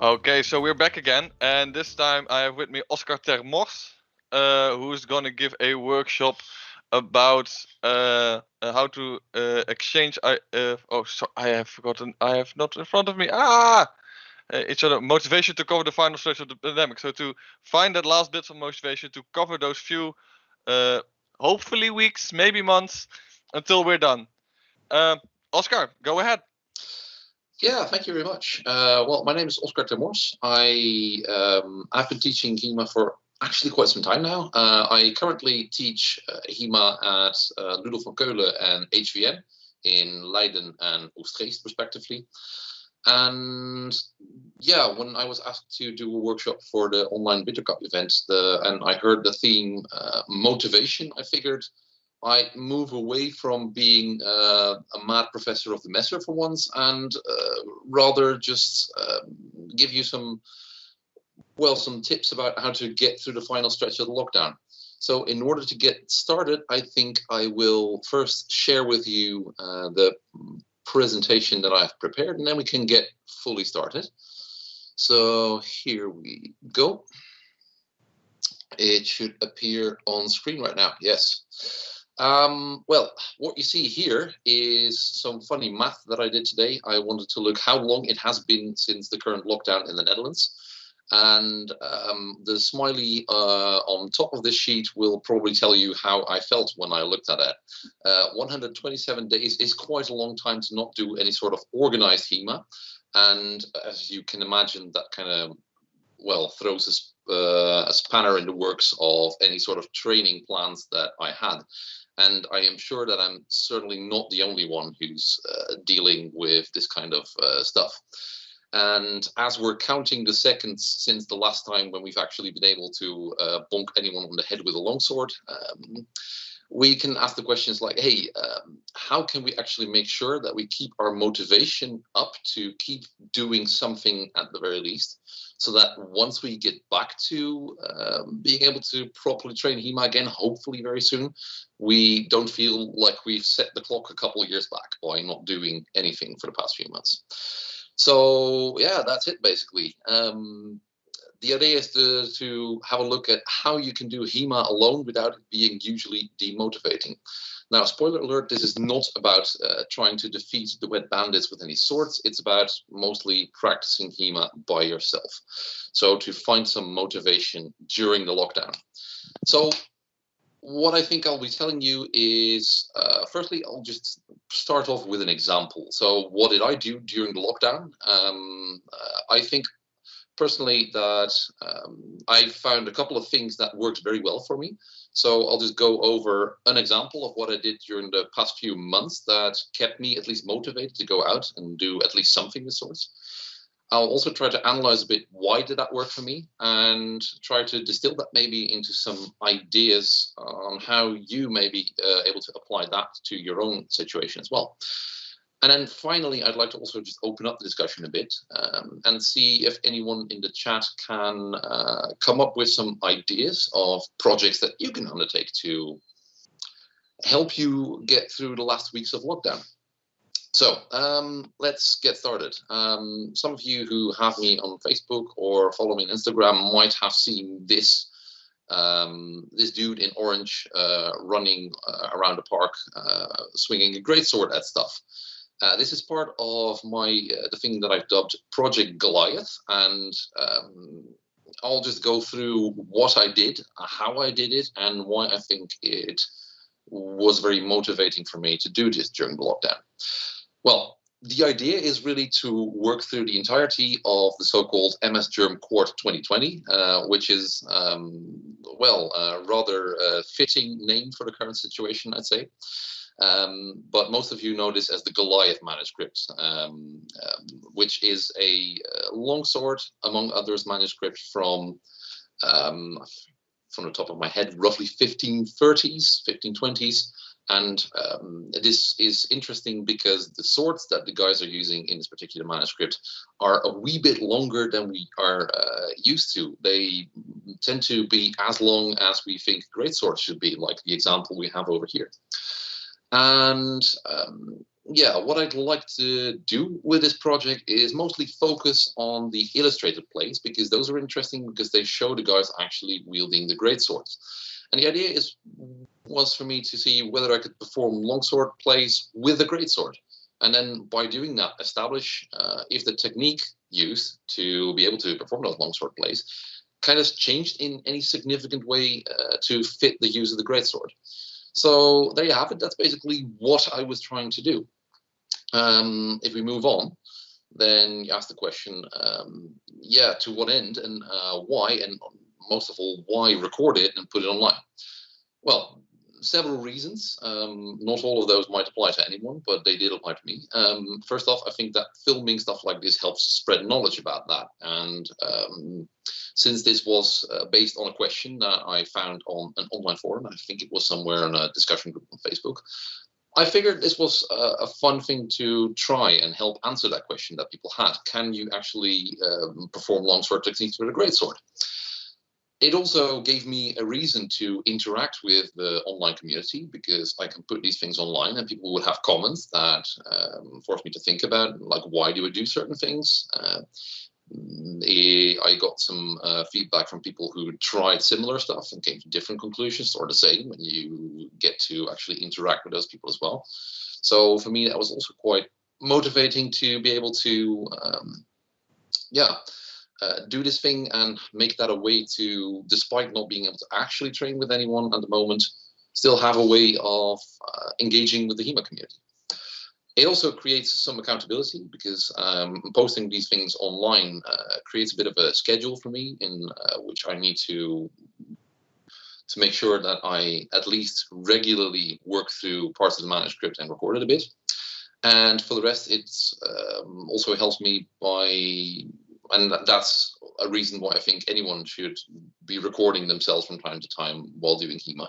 Okay, so we're back again, and this time I have with me Oskar ter, who's gonna give a workshop about how to exchange. I have forgotten. I have not in front of me. It's a motivation to cover the final stage of the pandemic. So to find that last bits of motivation to cover those few, uh, hopefully weeks, maybe months, until we're done. Oskar, go ahead. Yeah, thank you very much. Well, my name is Oskar ter. I've been teaching HEMA for actually quite some time now. I currently teach HEMA at Ludolf van Keulen and HVM in Leiden and Oostgeest, respectively. And yeah, when I was asked to do a workshop for the online Winterkamp event, and I heard the theme motivation, I figured I move away from being a mad professor of the Messer for once, and rather just give you some tips about how to get through the final stretch of the lockdown. So in order to get started, I think I will first share with you the presentation that I've prepared, and then we can get fully started. So here we go. It should appear on screen right now. Yes. Well, what you see here is some funny math that I did today. I wanted to look how long it has been since the current lockdown in the Netherlands. And the smiley on top of this sheet will probably tell you how I felt when I looked at it. 127 days is quite a long time to not do any sort of organized HEMA. And as you can imagine, that kind of, well, throws a spanner in the works of any sort of training plans that I had. And I am sure that I'm certainly not the only one who's dealing with this kind of stuff. And as we're counting the seconds since the last time when we've actually been able to bonk anyone on the head with a longsword, we can ask the questions like, hey, how can we actually make sure that we keep our motivation up to keep doing something at the very least, so that once we get back to being able to properly train HEMA again, hopefully very soon, we don't feel like we've set the clock a couple of years back by not doing anything for the past few months. So yeah, that's it basically. The idea is to have a look at how you can do HEMA alone without it being hugely demotivating. Now, spoiler alert, this is not about trying to defeat the wet bandits with any swords. It's about mostly practicing HEMA by yourself. So to find some motivation during the lockdown. So what I think I'll be telling you is, firstly, I'll just start off with an example. So what did I do during the lockdown? I think personally that I found a couple of things that worked very well for me. So I'll just go over an example of what I did during the past few months that kept me at least motivated to go out and do at least something of sorts. I'll also try to analyze a bit why did that work for me, and try to distill that maybe into some ideas on how you may be able to apply that to your own situation as well. And then finally, I'd like to also just open up the discussion a bit and see if anyone in the chat can come up with some ideas of projects that you can undertake to help you get through the last weeks of lockdown. So let's get started. Some of you who have me on Facebook or follow me on Instagram might have seen this this dude in orange running around the park, swinging a greatsword at stuff. This is part of the thing that I've dubbed Project Goliath, and I'll just go through what I did, how I did it, and why I think it was very motivating for me to do this during the lockdown. Well, the idea is really to work through the entirety of the so-called MS Germ Court 2020, which is, rather fitting name for the current situation, I'd say. But most of you know this as the Goliath manuscript, which is a longsword, among others, manuscript from the top of my head, roughly 1530s, 1520s. And this is interesting because the swords that the guys are using in this particular manuscript are a wee bit longer than we are used to. They tend to be as long as we think great swords should be, like the example we have over here. And yeah, what I'd like to do with this project is mostly focus on the illustrated plays, because those are interesting because they show the guys actually wielding the greatswords. And the idea was for me to see whether I could perform longsword plays with a greatsword. And then by doing that, establish if the technique used to be able to perform those longsword plays kind of changed in any significant way to fit the use of the greatsword. So there you have it. That's basically what I was trying to do. If we move on, then you ask the question, yeah, to what end and why, and most of all, why record it and put it online? Well, several reasons. Not all of those might apply to anyone, but they did apply to me. First off, I think that filming stuff like this helps spread knowledge about that. And since this was based on a question that I found on an online forum, I think it was somewhere in a discussion group on Facebook, I figured this was a fun thing to try and help answer that question that people had. Can you actually perform longsword techniques with a greatsword? It also gave me a reason to interact with the online community, because I can put these things online and people would have comments that force me to think about, like, why do I do certain things? I got some feedback from people who tried similar stuff and came to different conclusions or the same, and you get to actually interact with those people as well. So for me, that was also quite motivating to be able to, do this thing and make that a way to, despite not being able to actually train with anyone at the moment, still have a way of engaging with the HEMA community. It also creates some accountability, because posting these things online creates a bit of a schedule for me, in which I need to make sure that I at least regularly work through parts of the manuscript and record it a bit. And for the rest, it's also helps me by, and that's a reason why I think anyone should be recording themselves from time to time while doing HEMA,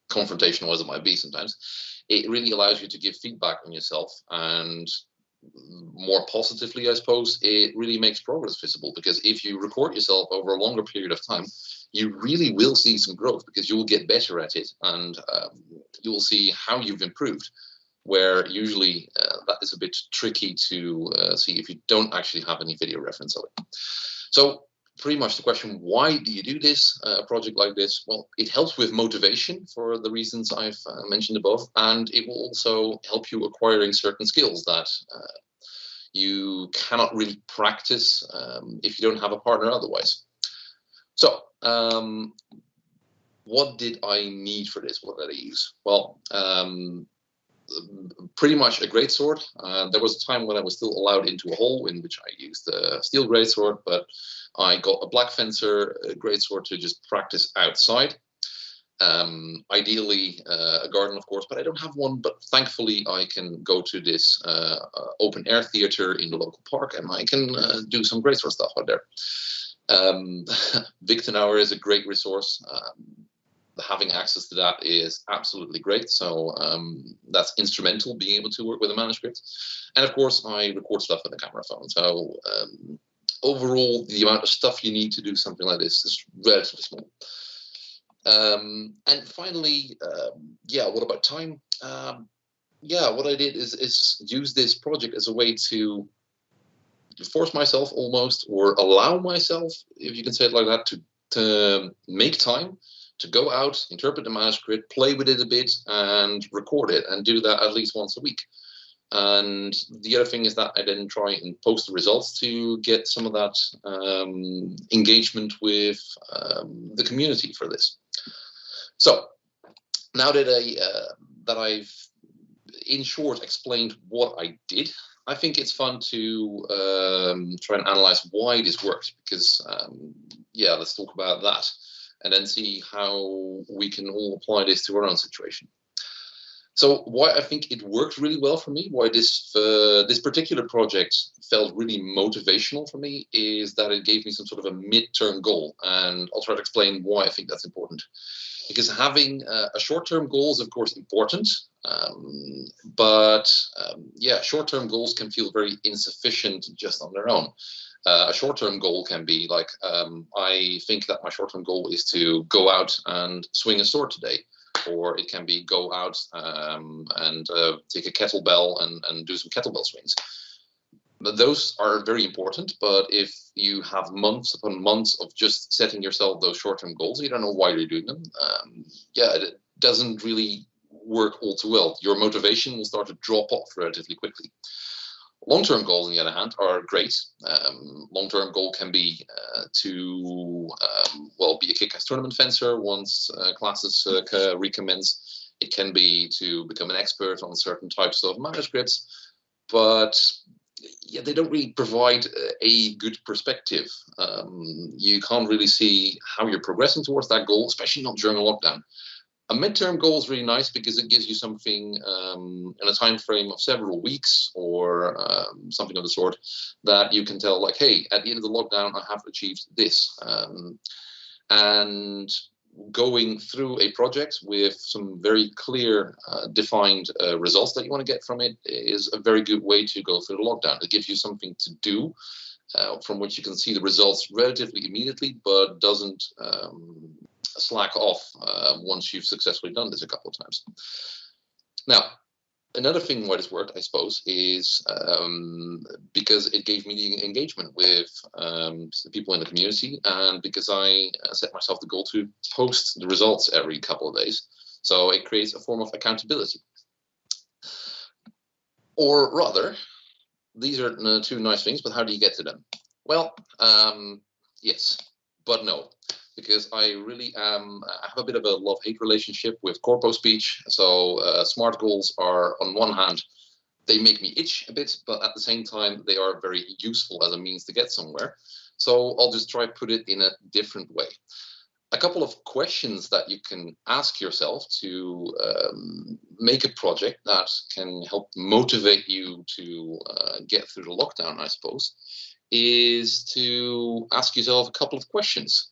confrontational as it might be sometimes. It really allows you to give feedback on yourself, and more positively, I suppose, it really makes progress visible, because if you record yourself over a longer period of time, you really will see some growth, because you will get better at it, and you will see how you've improved, where usually that is a bit tricky to see if you don't actually have any video reference of it. So pretty much the question, why do you do this project like this? Well, it helps with motivation for the reasons I've mentioned above, and it will also help you acquiring certain skills that you cannot really practice if you don't have a partner otherwise. So what did I need for this? What did I use? Well, pretty much a greatsword. There was a time when I was still allowed into a hole, in which I used a steel greatsword, but I got a black fencer greatsword to just practice outside. Ideally a garden, of course, but I don't have one. But thankfully I can go to this open air theater in the local park, and I can do some greatsword stuff out there. Victon Hour is a great resource. Having access to that is absolutely great. So that's instrumental, being able to work with a manuscript. And of course, I record stuff with a camera phone. So overall, the amount of stuff you need to do something like this is relatively small. And finally, what about time? What I did is use this project as a way to force myself almost, or allow myself, if you can say it like that, to make time to go out, interpret the manuscript, play with it a bit, and record it, and do that at least once a week. And the other thing is that I then try and post the results to get some of that engagement with the community for this. So now that I've in short explained what I did, I think it's fun to try and analyze why this worked, because let's talk about that, and then see how we can all apply this to our own situation. So why I think it worked really well for me, why this particular project felt really motivational for me, is that it gave me some sort of a midterm goal, and I'll try to explain why I think that's important. Because having a short-term goal is of course important, but short-term goals can feel very insufficient just on their own. A short-term goal can be like, I think that my short-term goal is to go out and swing a sword today. or it can be go out and take a kettlebell and do some kettlebell swings. But those are very important, but if you have months upon months of just setting yourself those short-term goals, you don't know why you're doing them, yeah, it doesn't really work all too well. Your motivation will start to drop off relatively quickly. Long-term goals, on the other hand, are great. Long-term goal can be to be a kick-ass tournament fencer once classes recommence. It can be to become an expert on certain types of manuscripts, but yeah, they don't really provide a good perspective. You can't really see how you're progressing towards that goal, especially not during a lockdown. A midterm goal is really nice because it gives you something in a time frame of several weeks or something of the sort that you can tell, like, hey, at the end of the lockdown, I have achieved this. And going through a project with some very clear, defined results that you want to get from it is a very good way to go through the lockdown. It gives you something to do from which you can see the results relatively immediately, but doesn't slack off once you've successfully done this a couple of times. Now, another thing why this worked, I suppose, is because it gave me the engagement with the people in the community, and because I set myself the goal to post the results every couple of days. So it creates a form of accountability. Or rather, these are two nice things, but how do you get to them? Well, yes, but no. Because I really I have a bit of a love-hate relationship with corpo speech. So SMART goals are, on one hand, they make me itch a bit, but at the same time, they are very useful as a means to get somewhere. So I'll just try to put it in a different way. A couple of questions that you can ask yourself to make a project that can help motivate you to get through the lockdown, I suppose, is to ask yourself a couple of questions.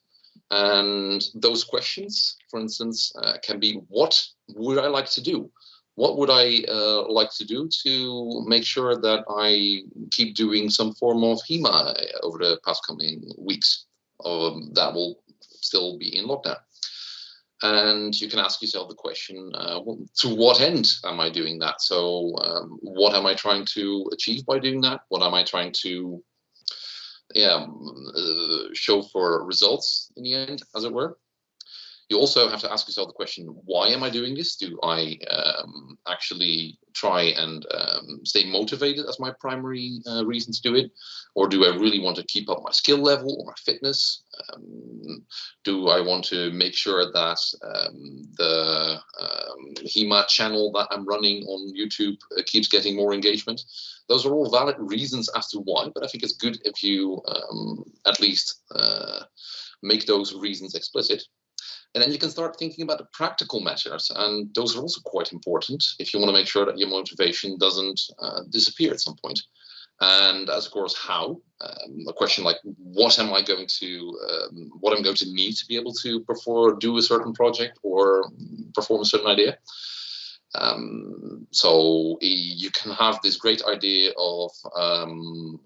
And those questions, for instance, can be, what would I like to do? What would I like to do to make sure that I keep doing some form of HEMA over the past coming weeks that will still be in lockdown? And you can ask yourself the question, to what end am I doing that? So what am I trying to achieve by doing that? What am I trying to show for results in the end, as it were? You also have to ask yourself the question, why am I doing this? Do I actually try and stay motivated as my primary reason to do it? Or do I really want to keep up my skill level or my fitness? Do I want to make sure that the HEMA channel that I'm running on YouTube keeps getting more engagement? Those are all valid reasons as to why, but I think it's good if you at least make those reasons explicit. And then you can start thinking about the practical measures, and those are also quite important if you want to make sure that your motivation doesn't disappear at some point. And as of course, how? A question like, what am I going to, what I'm going to need to be able to do a certain project or perform a certain idea. So you can have this great idea of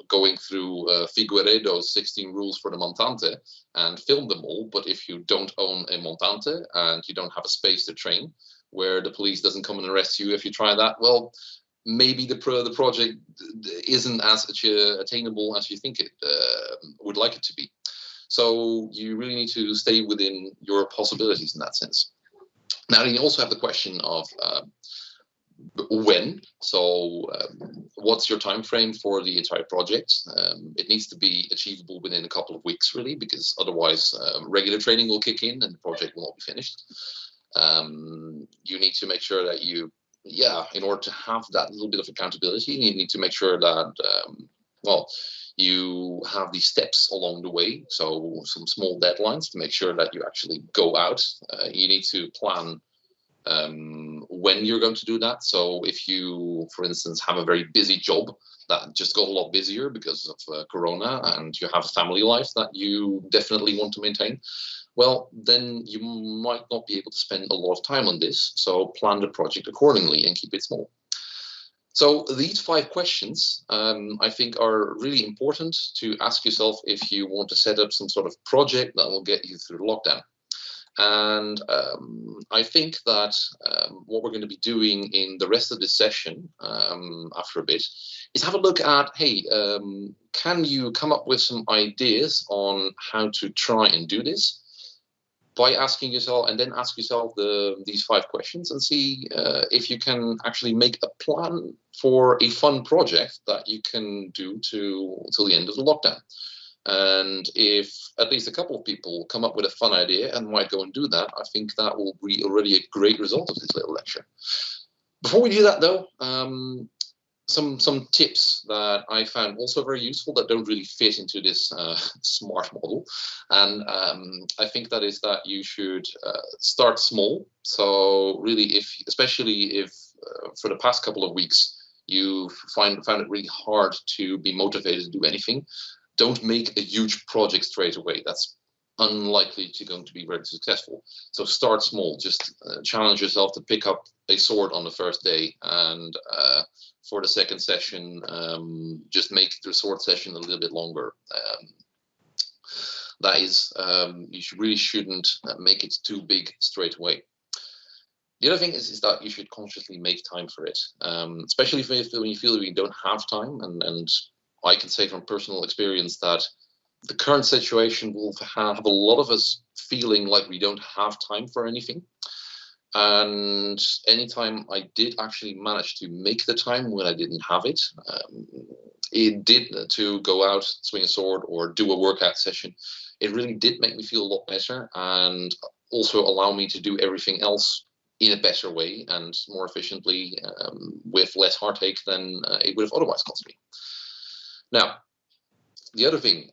going through Figueiredo's 16 rules for the montante and film them all, but if you don't own a montante and you don't have a space to train where the police doesn't come and arrest you if you try that, well, maybe the project isn't as attainable as you think it would like it to be. So you really need to stay within your possibilities in that sense. Now, you also have the question of when. So what's your time frame for the entire project? It needs to be achievable within a couple of weeks, really, because otherwise regular training will kick in and the project will not be finished. You need to make sure that you, in order to have that little bit of accountability, you need to make sure that, you have these steps along the way. So some small deadlines to make sure that you actually go out. You need to plan when you're going to do that. So if you, for instance, have a very busy job that just got a lot busier because of Corona, and you have a family life that you definitely want to maintain, well, then you might not be able to spend a lot of time on this. So plan the project accordingly and keep it small. So these 5 questions, I think, are really important to ask yourself if you want to set up some sort of project that will get you through lockdown. And I think that what we're going to be doing in the rest of this session after a bit is have a look at, hey, can you come up with some ideas on how to try and do this by asking yourself, and then ask yourself these 5 questions and see if you can actually make a plan for a fun project that you can do till the end of the lockdown. And if at least a couple of people come up with a fun idea and might go and do that, I think that will be already a great result of this little lecture. Before we do that, though, some tips that I found also very useful that don't really fit into this SMART model. And I think that is that you should start small. So really, especially if for the past couple of weeks, you found it really hard to be motivated to do anything, don't make a huge project straight away. That's unlikely going to be very successful. So start small. Just challenge yourself to pick up a sword on the first day, and for the second session, just make the sword session a little bit longer. That is, you really shouldn't make it too big straight away. The other thing is that you should consciously make time for it, especially when you feel you don't have time. And I can say from personal experience that the current situation will have a lot of us feeling like we don't have time for anything. And anytime I did actually manage to make the time when I didn't have it, it did to go out, swing a sword, or do a workout session. It really did make me feel a lot better, and also allow me to do everything else in a better way and more efficiently, with less heartache than it would have otherwise cost me. Now, the other thing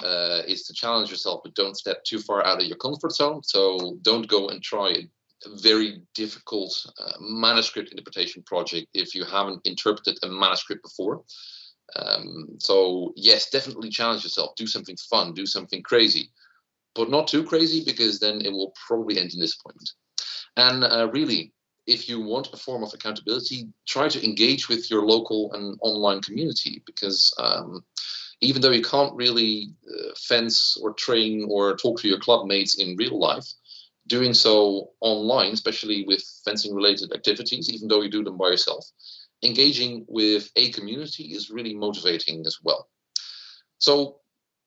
is to challenge yourself, but don't step too far out of your comfort zone. So don't go and try a very difficult manuscript interpretation project if you haven't interpreted a manuscript before. So yes, definitely challenge yourself. Do something fun, do something crazy, but not too crazy, because then it will probably end in disappointment. And really, if you want a form of accountability, try to engage with your local and online community, because even though you can't really fence or train or talk to your club mates in real life, doing so online, especially with fencing related activities, even though you do them by yourself, engaging with a community is really motivating as well. So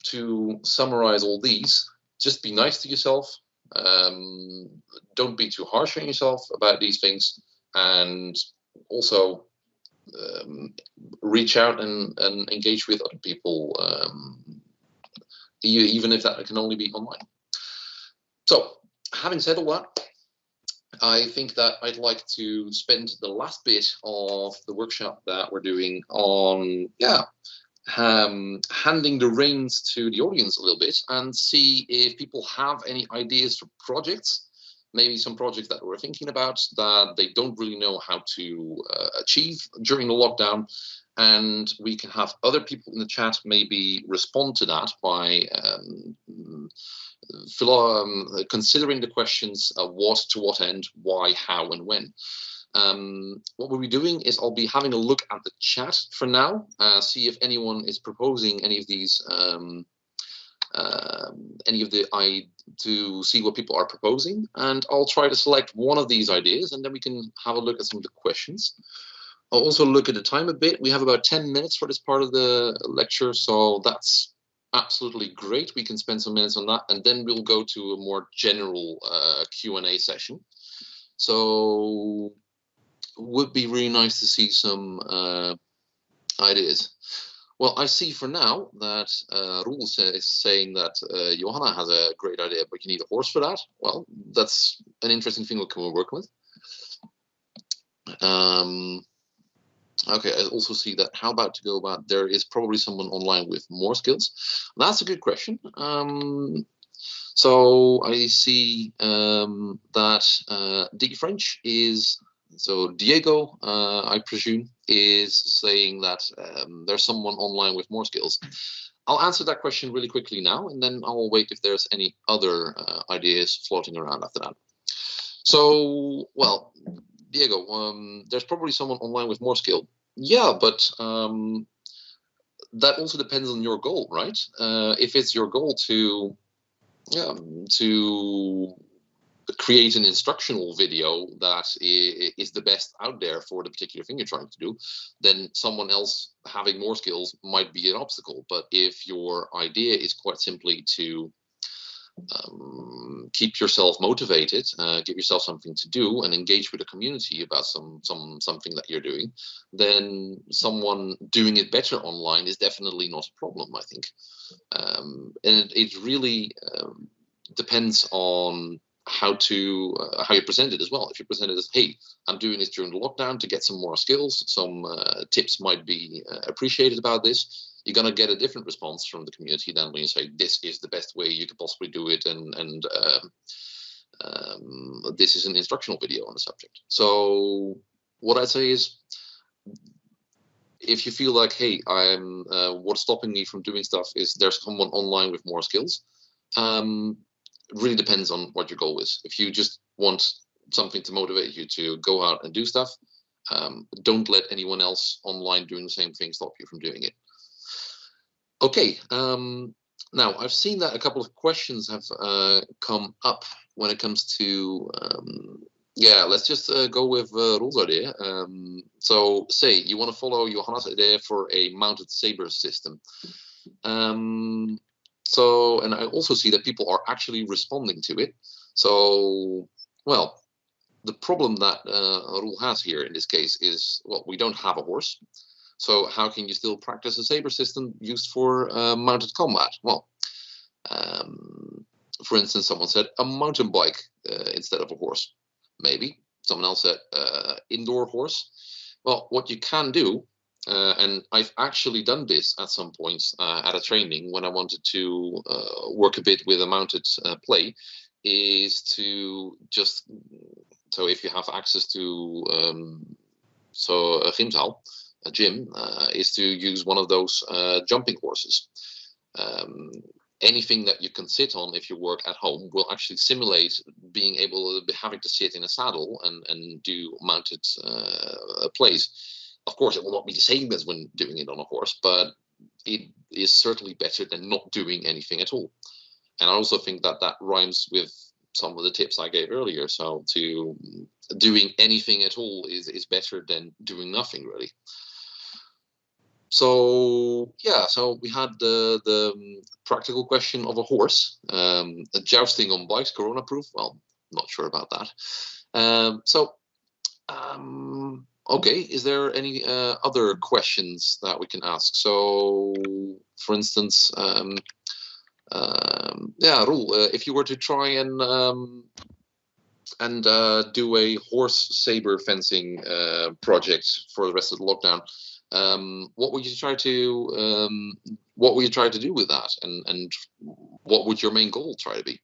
to summarize all these, just be nice to yourself. Don't be too harsh on yourself about these things, and also reach out and engage with other people, even if that can only be online. So having said all that, I think that I'd like to spend the last bit of the workshop that we're doing on, handing the reins to the audience a little bit and see if people have any ideas for projects, maybe some projects that we're thinking about that they don't really know how to achieve during the lockdown. And we can have other people in the chat maybe respond to that by considering the questions, what, to what end, why, how, and when. What we'll be doing is I'll be having a look at the chat for now, see if anyone is proposing any of these, to see what people are proposing, and I'll try to select one of these ideas, and then we can have a look at some of the questions. I'll also look at the time a bit. We have about 10 minutes for this part of the lecture, so that's absolutely great. We can spend some minutes on that, and then we'll go to a more general Q&A session. So it would be really nice to see some ideas. Well, I see for now that Roel is saying that Johanna has a great idea, but you need a horse for that. Well, that's an interesting thing we can work with. Okay, I also see that how about to go about, there is probably someone online with more skills. That's a good question. So I see that D French is, so Diego, I presume, is saying that there's someone online with more skills. I'll answer that question really quickly now, and then I'll wait if there's any other ideas floating around after that. So, well, Diego, there's probably someone online with more skill. Yeah, but that also depends on your goal, right? If it's your goal to create an instructional video that is the best out there for the particular thing you're trying to do, then someone else having more skills might be an obstacle. But if your idea is quite simply to keep yourself motivated, give yourself something to do, and engage with the community about something that you're doing, then someone doing it better online is definitely not a problem, I think. And it really depends on how you present it as well. If you present it as, hey, I'm doing this during the lockdown to get some more skills, some tips might be appreciated about this, you're going to get a different response from the community than when you say this is the best way you could possibly do it, and this is an instructional video on the subject. So what I'd say is, if you feel like, hey, I'm what's stopping me from doing stuff is there's someone online with more skills, really depends on what your goal is. If you just want something to motivate you to go out and do stuff, don't let anyone else online doing the same thing stop you from doing it. Okay, now I've seen that a couple of questions have come up when it comes to, yeah, let's just go with Rol's idea. So say you want to follow Johanna's idea for a mounted saber system. So, and I also see that people are actually responding to it. So, well, the problem that Roel has here in this case is, well, we don't have a horse. So how can you still practice a saber system used for mounted combat? Well, for instance, someone said a mountain bike instead of a horse. Maybe. Someone else said indoor horse. Well, what you can do, and I've actually done this at some points at a training when I wanted to work a bit with a mounted play, is to just, so if you have access to a HEMAalone, a gym, is to use one of those jumping horses. Anything that you can sit on if you work at home will actually simulate being able to having to sit in a saddle and do mounted plays. Of course, it will not be the same as when doing it on a horse, but it is certainly better than not doing anything at all. And I also think that that rhymes with some of the tips I gave earlier. So to doing anything at all is better than doing nothing, really. So yeah, so we had the practical question of a horse, a jousting on bikes, corona proof. Well, not sure about that. Okay, is there any other questions that we can ask? So, for instance, yeah, Roel, if you were to try and do a horse saber fencing project for the rest of the lockdown, what would you try to do with that, and what would your main goal try to be?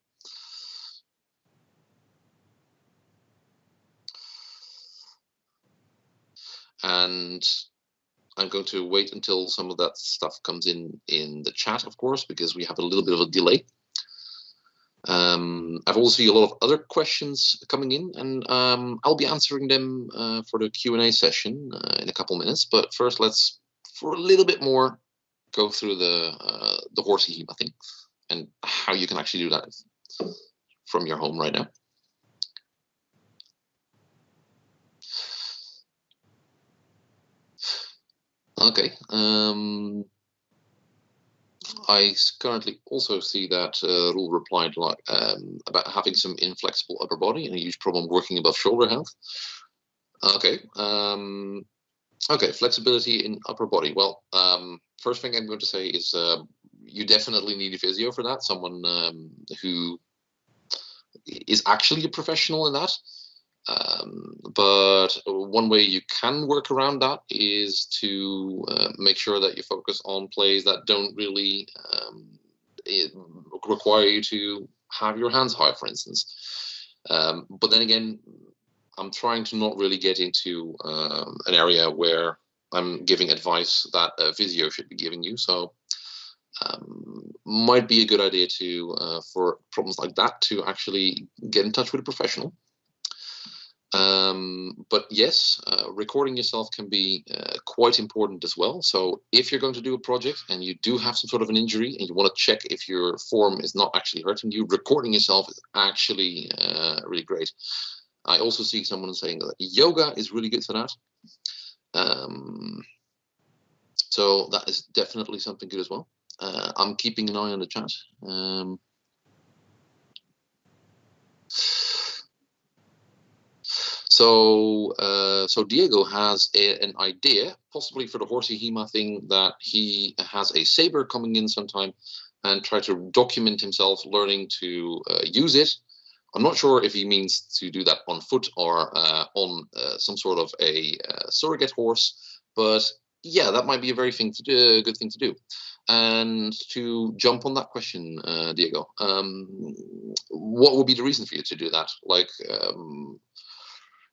And I'm going to wait until some of that stuff comes in the chat, of course, because we have a little bit of a delay. I've also seen a lot of other questions coming in, and I'll be answering them for the Q&A session in a couple minutes. But first, let's, for a little bit more, go through the horsey HEMA thing and how you can actually do that from your home right now. Okay. I currently also see that Roel replied like about having some inflexible upper body and a huge problem working above shoulder health. Okay. Okay, flexibility in upper body. Well, first thing I'm going to say is you definitely need a physio for that. Someone who is actually a professional in that. But one way you can work around that is to make sure that you focus on plays that don't really require you to have your hands high, for instance. But then again, I'm trying to not really get into an area where I'm giving advice that a physio should be giving you. So might be a good idea to, for problems like that, to actually get in touch with a professional. But yes, recording yourself can be quite important as well. So if you're going to do a project and you do have some sort of an injury and you want to check if your form is not actually hurting you, recording yourself is actually really great. I also see someone saying that yoga is really good for that. So that is definitely something good as well. I'm keeping an eye on the chat. So Diego has an idea, possibly for the horsey HEMA thing, that he has a saber coming in sometime and try to document himself learning to use it. I'm not sure if he means to do that on foot or on some sort of a surrogate horse, but yeah, that might be a very good thing to do. And to jump on that question, Diego, what would be the reason for you to do that? Like,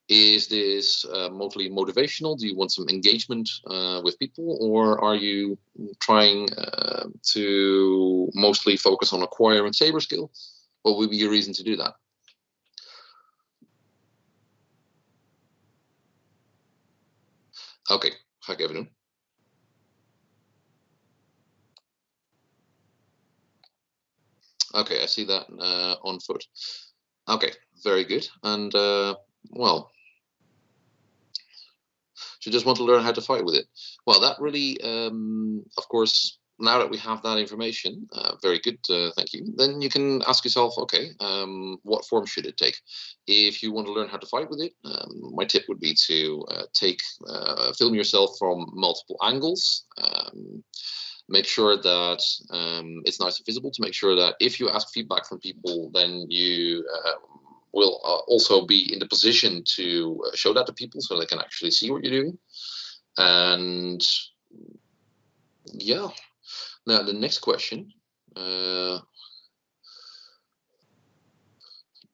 is this mostly motivational? Do you want some engagement with people, or are you trying to mostly focus on acquiring saber skill? What would be your reason to do that? Okay, ga ik even doen. Okay, I see that on foot. Okay, very good. And well, you just want to learn how to fight with it. Well, that really, of course, now that we have that information, very good, thank you. Then you can ask yourself, okay, what form should it take? If you want to learn how to fight with it, my tip would be to film yourself from multiple angles. Make sure that it's nice and visible, to make sure that if you ask feedback from people, then you will also be in the position to show that to people so they can actually see what you're doing. And yeah, now the next question.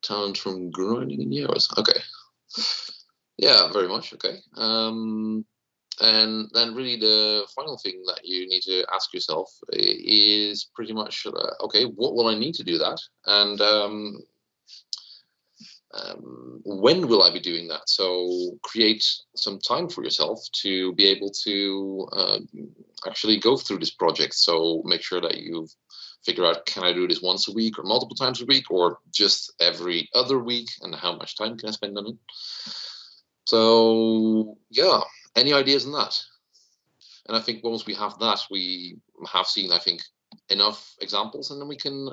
Talent from grinding in years. Okay. Yeah, very much. Okay. And then really the final thing that you need to ask yourself is pretty much, okay, what will I need to do that? And when will I be doing that? So create some time for yourself to be able to actually go through this project. So make sure that you figure out, can I do this once a week or multiple times a week or just every other week, and how much time can I spend on it? So yeah, any ideas on that? And I think once we have that, we have seen, I think, enough examples, and then we can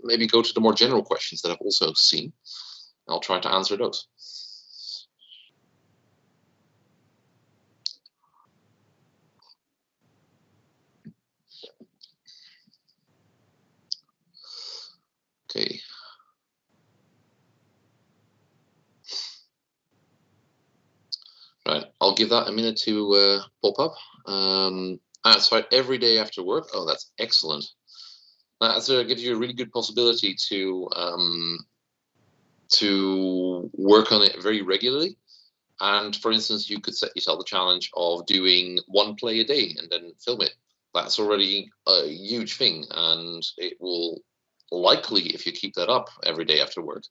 maybe go to the more general questions that I've also seen. I'll try to answer those. Okay. Right, I'll give that a minute to pop up. That's right, every day after work. Oh, that's excellent. That gives you a really good possibility to work on it very regularly. And for instance, you could set yourself the challenge of doing one play a day and then film it. That's already a huge thing, and it will likely, if you keep that up every day after work,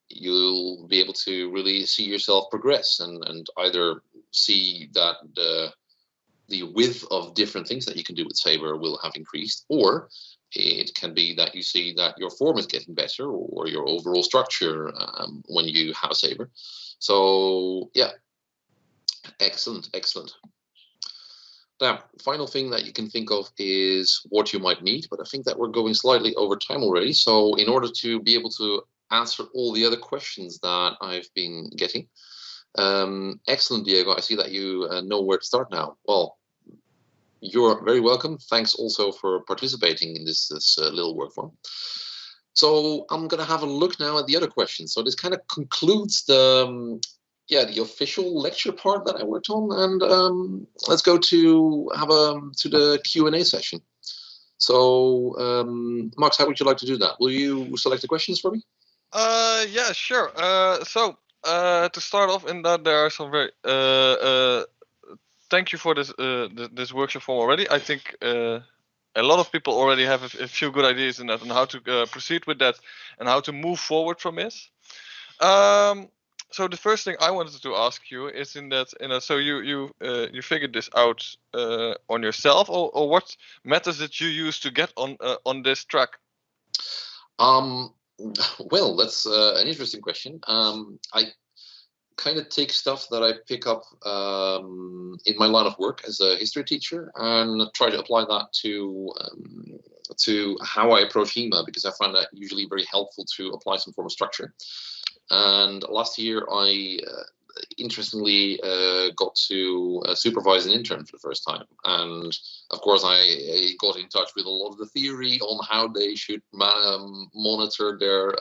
you'll be able to really see yourself progress and either see that the width of different things that you can do with saber will have increased, or it can be that you see that your form is getting better, or your overall structure when you have a saber. So yeah, excellent, excellent. Now, final thing that you can think of is what you might need, but I think that we're going slightly over time already. So in order to be able to answer all the other questions that I've been getting, excellent, Diego. I see that you know where to start now. Well, you're very welcome. Thanks also for participating in this little work form. So I'm going to have a look now at the other questions. So this kind of concludes the the official lecture part that I worked on, and let's go to the Q&A session. So Max, how would you like to do that? Will you select the questions for me? Yeah, sure. So to start off, in that there are some very thank you for this workshop form already. I think a lot of people already have a few good ideas in that, on how to proceed with that and how to move forward from this. So the first thing I wanted to ask you is in that, so you figured this out on yourself, or what methods did you use to get on this track? Um, well, that's an interesting question. I kind of take stuff that I pick up in my line of work as a history teacher and try to apply that to how I approach HEMA, because I find that usually very helpful to apply some form of structure. And last year, I interestingly got to supervise an intern for the first time. And of course, I got in touch with a lot of the theory on how they should monitor their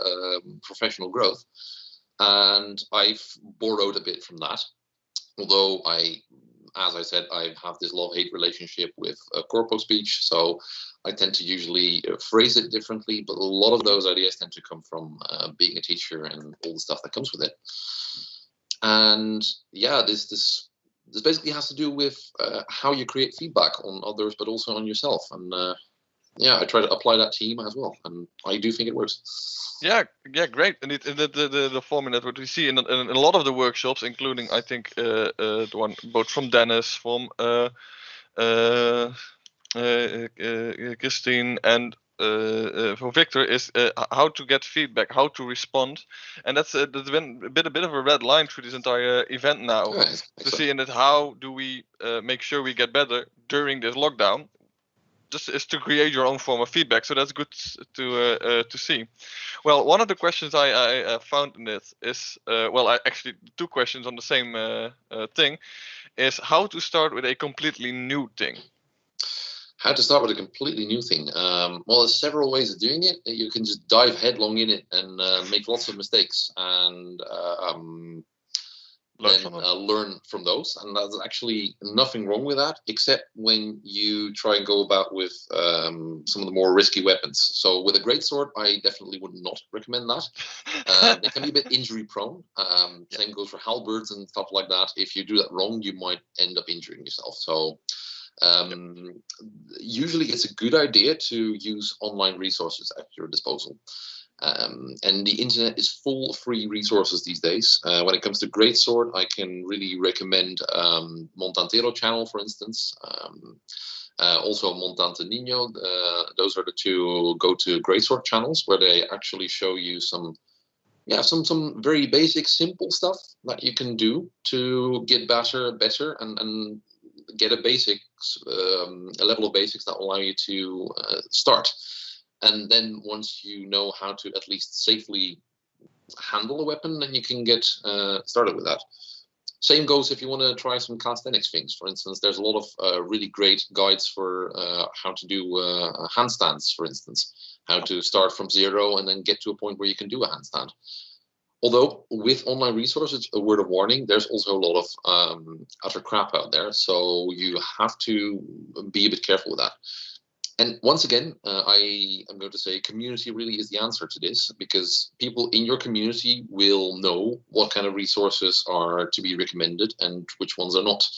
professional growth. And I've borrowed a bit from that. Although as I said, I have this love-hate relationship with corpo speech, so I tend to usually phrase it differently, but a lot of those ideas tend to come from being a teacher and all the stuff that comes with it. And yeah, this basically has to do with how you create feedback on others, but also on yourself. And yeah, I try to apply that to HEMA as well, and I do think it works. Yeah, great. And the format what we see in a lot of the workshops, including I think the one both from Dennis, from Christine, and for Victor, is how to get feedback, how to respond, and that's been a bit of a red line through this entire event now. Yeah, To see in it, how do we make sure we get better during this lockdown? Just is to create your own form of feedback. So that's good to see. Well, one of the questions I found in this is actually two questions on the same thing is how to start with a completely new thing. How to start with a completely new thing? Well, there's several ways of doing it. You can just dive headlong in it and make lots of mistakes and learn from those. And there's actually nothing wrong with that, except when you try and go about with some of the more risky weapons. So with a greatsword, I definitely would not recommend that. They can be a bit injury prone. Same goes for halberds and stuff like that. If you do that wrong, you might end up injuring yourself. So usually it's a good idea to use online resources at your disposal. And the internet is full of free resources these days. When it comes to greatsword, I can really recommend Montantero channel, for instance. Also Montante Nino. Those are the two go-to greatsword channels where they actually show you some very basic, simple stuff that you can do to get better, and get a level of basics that will allow you to start. And then once you know how to at least safely handle a weapon, then you can get started with that. Same goes if you want to try some calisthenics things. For instance, there's a lot of really great guides for how to do handstands, for instance, how to start from zero and then get to a point where you can do a handstand. Although with online resources, a word of warning, there's also a lot of utter crap out there. So you have to be a bit careful with that. And once again, I am going to say community really is the answer to this, because people in your community will know what kind of resources are to be recommended and which ones are not.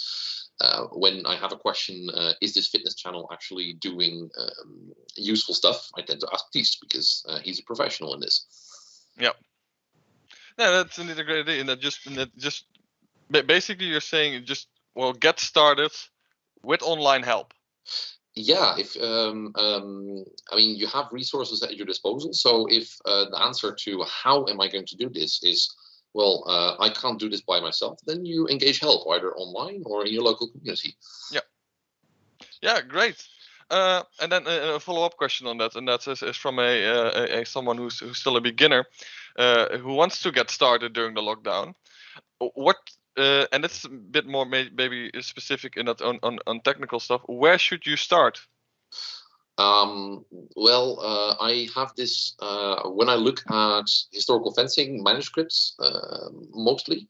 When I have a question, is this fitness channel actually doing useful stuff? I tend to ask Ties, because he's a professional in this. Yeah. Yeah, that's indeed a great idea. And that just basically you're saying get started with online help. Yeah, if I mean, you have resources at your disposal. So if the answer to how am I going to do this is, well, I can't do this by myself, then you engage help either online or in your local community. Yeah, great. And then a follow-up question on that, and that is from a someone who's still a beginner, who wants to get started during the lockdown. What and it's a bit more maybe specific in that on technical stuff. Where should you start? Well, I have this when I look at historical fencing manuscripts, mostly.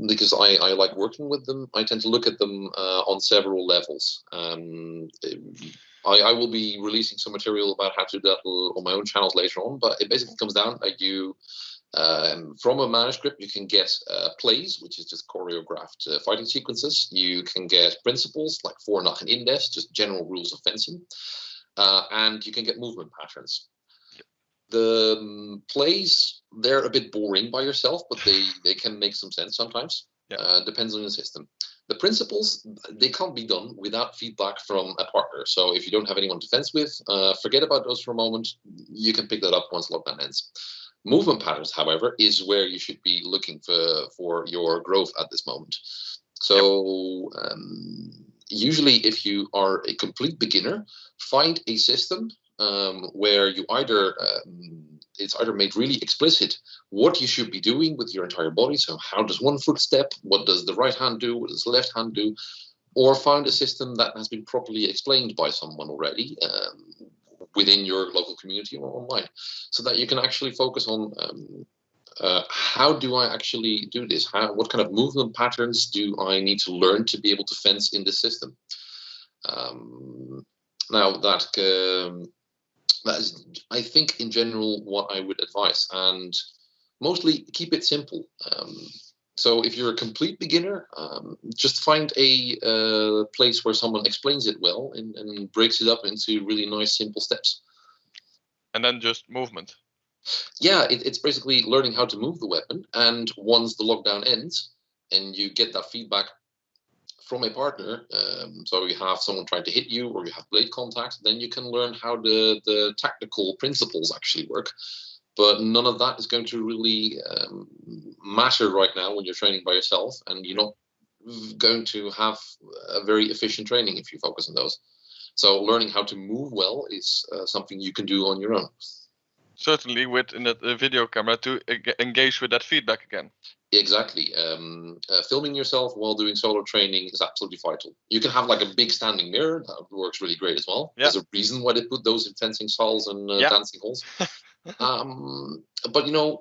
Because I like working with them, I tend to look at them on several levels. I will be releasing some material about how to do that on my own channels later on, but it basically comes down that you, from a manuscript, you can get plays, which is just choreographed fighting sequences. You can get principles like Voornacht and Indes, just general rules of fencing, and you can get movement patterns. The plays, they're a bit boring by yourself, but they can make some sense sometimes. Yeah. Depends on the system. The principles, they can't be done without feedback from a partner. So if you don't have anyone to fence with, forget about those for a moment. You can pick that up once lockdown ends. Movement patterns, however, is where you should be looking for your growth at this moment. So usually if you are a complete beginner, find a system where you either it's either made really explicit what you should be doing with your entire body. So how does one foot step? What does the right hand do? What does the left hand do? Or find a system that has been properly explained by someone already within your local community or online, so that you can actually focus on how do I actually do this? What kind of movement patterns do I need to learn to be able to fence in this system? Now that is, I think, in general, what I would advise, and mostly keep it simple. So if you're a complete beginner, just find a place where someone explains it well and breaks it up into really nice, simple steps. And then just movement. Yeah, it's basically learning how to move the weapon. And once the lockdown ends and you get that feedback from a partner, so you have someone trying to hit you or you have blade contact, then you can learn how the tactical principles actually work. But none of that is going to really matter right now when you're training by yourself, and you're not going to have a very efficient training if you focus on those. So learning how to move well is something you can do on your own. Certainly with in the video camera to engage with that feedback again. Exactly. Filming yourself while doing solo training is absolutely vital. You can have like a big standing mirror. That works really great as well. Yeah. There's a reason why they put those in fencing stalls and dancing halls. But you know,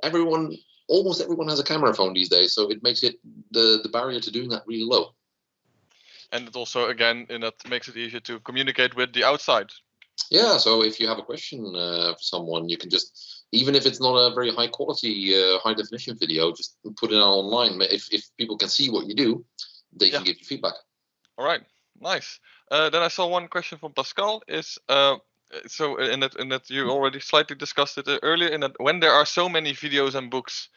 almost everyone has a camera phone these days, so it makes it the barrier to doing that really low. And it also, again, makes it easier to communicate with the outside. Yeah, so if you have a question for someone, you can just, even if it's not a very high quality, high definition video, just put it out online. If people can see what you do, they can give you feedback. All right, nice. Then I saw one question from Pascal. Is so in that you already slightly discussed it earlier. In that when there are so many videos and books,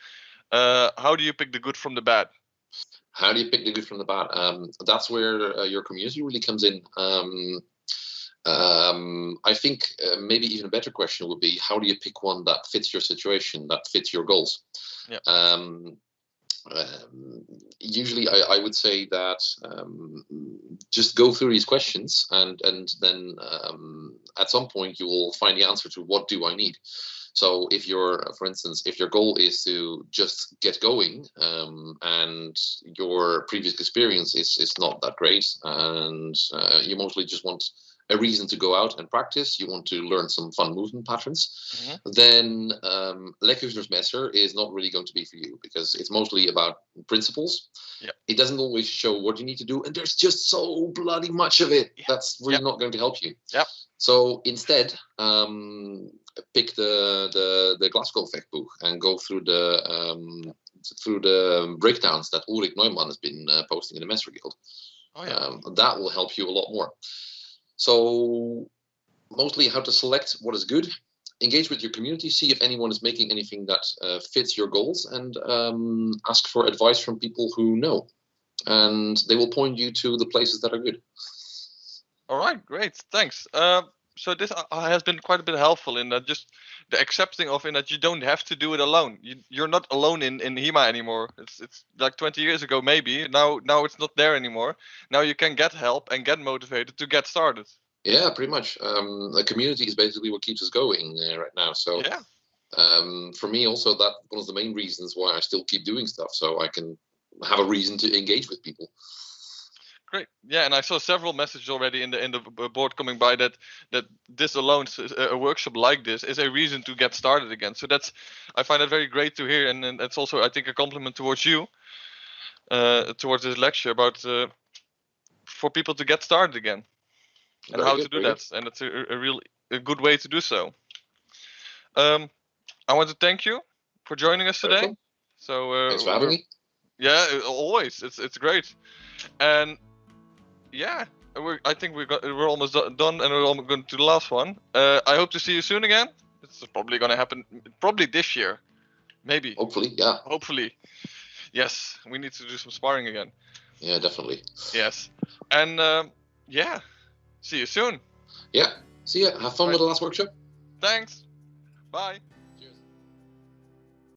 how do you pick the good from the bad? How do you pick the good from the bad? That's where your community really comes in. I think maybe even a better question would be, how do you pick one that fits your situation, that fits your goals? Yeah. Usually I would say that just go through these questions and then at some point you will find the answer to what do I need. So if for instance, if your goal is to just get going and your previous experience is not that great, and you mostly just want a reason to go out and practice, you want to learn some fun movement patterns, then Lekkersmeester is not really going to be for you, because it's mostly about principles. It doesn't always show what you need to do, and there's just so bloody much of it. That's really not going to help you. So instead, pick the Glasgow effect book and go through the breakdowns that Ulrich Neumann has been posting in the Master Guild. That will help you a lot more. So mostly how to select what is good, engage with your community, see if anyone is making anything that fits your goals, and ask for advice from people who know, and they will point you to the places that are good. All right, great, thanks. So this has been quite a bit helpful in that, just the accepting of in that you don't have to do it alone. You're not alone in HEMA anymore. It's like 20 years ago maybe. Now it's not there anymore. Now you can get help and get motivated to get started. Yeah, pretty much. The community is basically what keeps us going right now. So for me also, that one of the main reasons why I still keep doing stuff, so I can have a reason to engage with people. Great. Yeah, and I saw several messages already in the board coming by that this alone, a workshop like this, is a reason to get started again. So I find that very great to hear, and it's also, I think, a compliment towards you, towards this lecture about for people to get started again, and how to do that, and it's a good way to do so. I want to thank you for joining us today. So thanks for having me. Yeah, always. It's great, and. Yeah, I think we're almost done, and we're almost going to the last one. I hope to see you soon again. This is probably gonna happen. Probably this year, maybe. Hopefully, yeah. Hopefully. Yes, we need to do some sparring again. Yeah, definitely. Yes, and yeah, see you soon. Yeah. See ya. Have fun Right. with the last workshop. Thanks. Bye.